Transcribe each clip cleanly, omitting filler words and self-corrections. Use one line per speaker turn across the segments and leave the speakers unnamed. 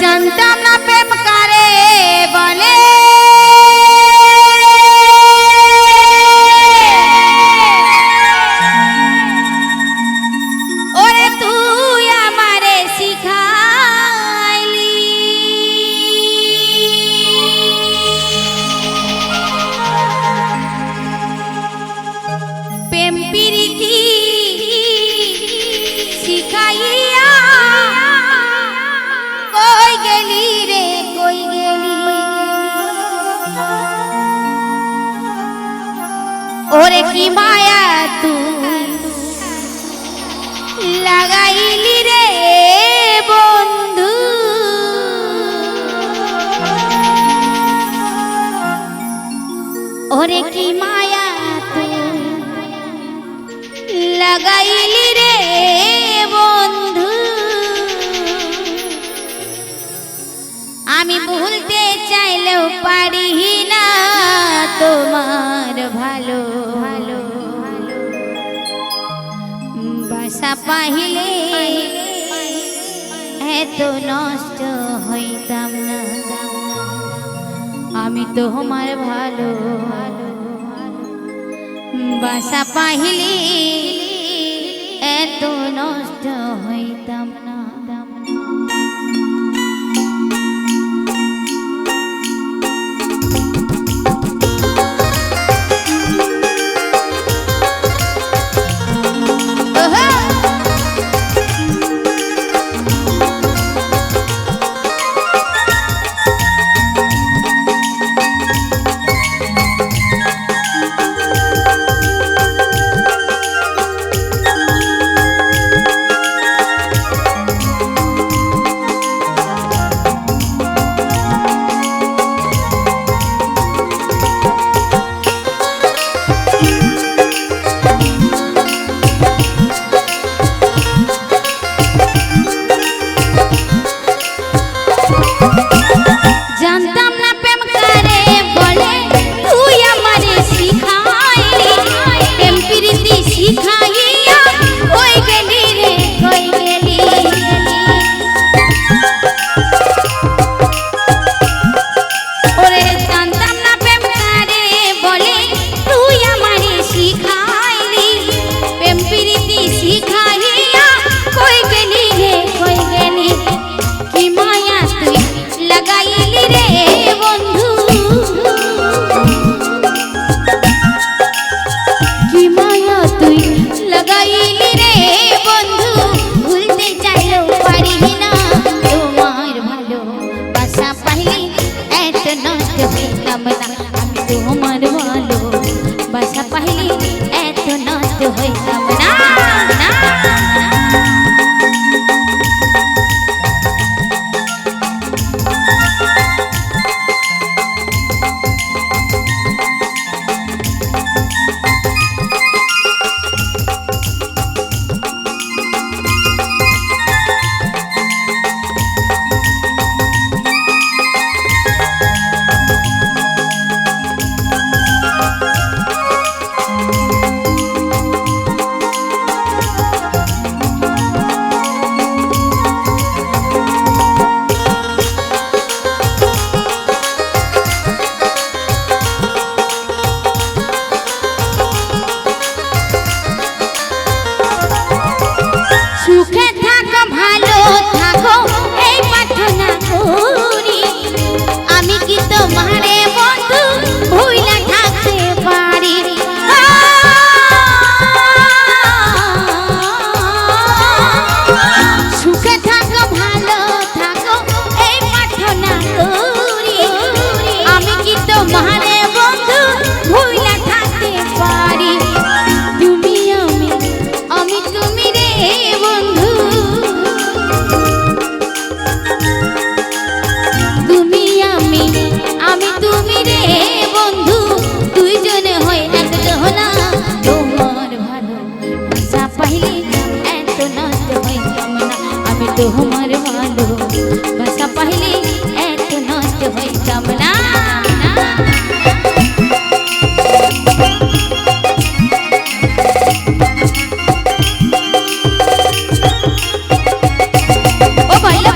জানতাম না প্রেম কারে বলে ওরে তুই আমারে শিখাইলি প্রেম প্রীতি শিখাইয়া কই গেলি রে কই গেলি ওরে কি মায়া তুই লাগাইলি রে বন্ধু ওরে কি মায়া তুই লাগাইলি রে বন্ধু আমি ভুলতে চাইলেও পারি না তোমার ভালো ভালো বাসা পাইলে এত নষ্ট হইতাম না আমি তোমার ভালো বাসা পাইলে এত নষ্ট হইতাম না তোমার ভালো বাসা পাইলে এত নষ্ট হইতাম না। ও বলে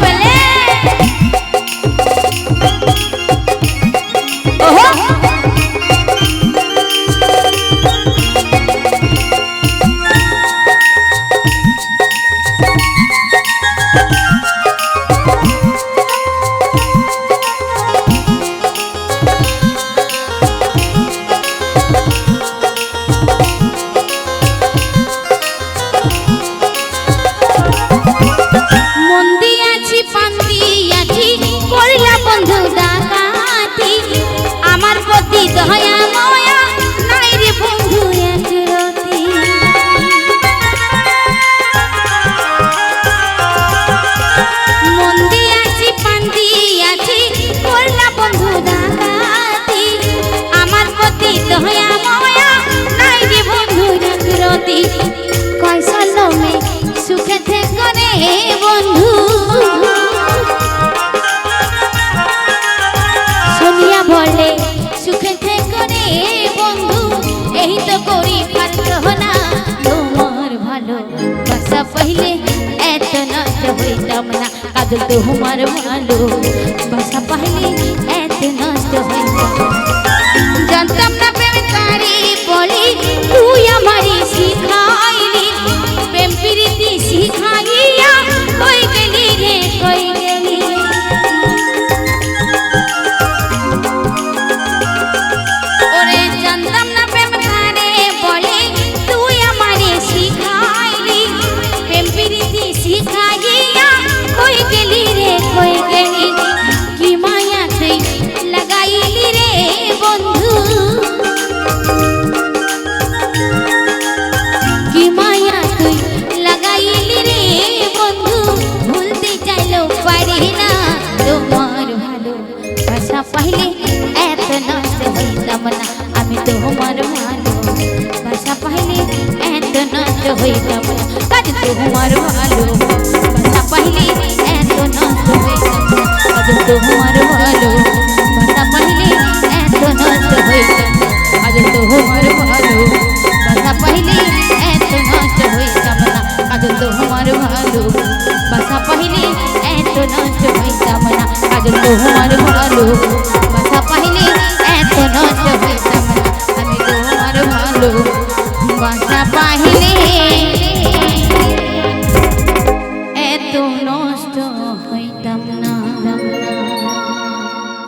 पहले एत नष्ट হইতাম না কাজল তোমার ভালো বাসা পাইলে এত নষ্ট হইতাম জানতাম না প্রেম কারে বলে তুই আমারে শিখাইলি প্রেম প্রীতি শিখাইয়া কই গেলি রে কই গেলি ওরে জানতাম না প্রেম কারে বলে তুই আমারে শিখাইলি প্রেম প্রীতি শিখাইয়া কই গেলি রে কই গেলি কি মায়া তুই লাগাইলি রে বন্ধু কি মায়া তুই লাগাইলি রে বন্ধু ভুলতে চাইলেও পারি না তোমার ভালো বাসা পাইলে এত নষ্ট হইতাম না আমি তোমার ভালো বাসা পাইলে এত নষ্ট হইতাম না কাজ তোমার ভালো বাসা পাইলে এত নষ্ট হইতাম না কাজ তোমার ভালো বাসা পাইলে এত নষ্ট হইতাম না কাজ তোমার ভালো বাসা পাইলে এত নষ্ট হইতাম না কাজ তোমার ভালো বাসা পাইলে এত নষ্ট হইতাম না কাজ তোমার ভালো বাসা পাইলে এত নষ্ট হইতাম না আমি তোমার ভালো বাসা